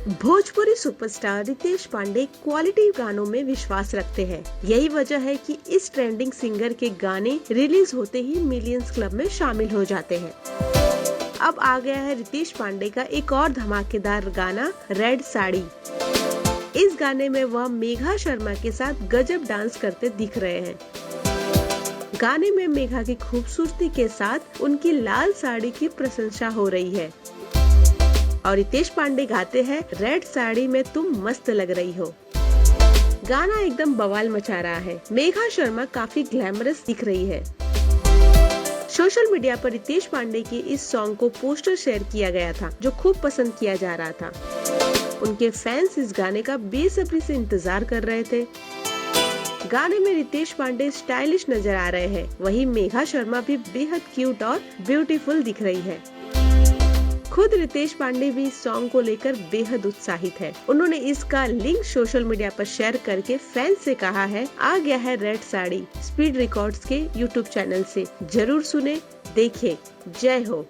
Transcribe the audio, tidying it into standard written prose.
Bhojpuri superstar Ritesh Pandey quality गानों में विश्वास रखते हैं। यही वजह है कि इस ट्रेंडिंग सिंगर के गाने रिलीज होते ही मिलियंस क्लब में शामिल हो जाते हैं। अब आ गया है रितेश पांडे का एक और धमाकेदार गाना रेड साड़ी। इस गाने में वह मेघा शर्मा के साथ गजब डांस करते दिख रहे हैं। गाने में मेघा की खूबसूरती के साथ उनकी लाल साड़ी की प्रशंसा हो रही है और रितेश पांडे गाते हैं रेड साड़ी में तुम मस्त लग रही हो। गाना एकदम बवाल मचा रहा है। मेघा शर्मा काफी ग्लैमरस दिख रही है। सोशल मीडिया पर रितेश पांडे के इस सॉन्ग को पोस्टर शेयर किया गया था, जो खूब पसंद किया जा रहा था। उनके फैंस इस गाने का बेसब्री से इंतजार कर रहे थे। गाने में रितेश पांडे स्टाइलिश नजर आ रहे हैं, वहीं मेघा शर्मा भी बेहद क्यूट और ब्यूटीफुल दिख रही है। खुद रितेश पांडे भी इस सॉन्ग को लेकर बेहद उत्साहित है। उन्होंने इसका लिंक सोशल मीडिया पर शेयर करके फैंस से कहा है, आ गया है रेड साड़ी स्पीड रिकॉर्ड्स के यूट्यूब चैनल से, जरूर सुने, देखें। जय हो।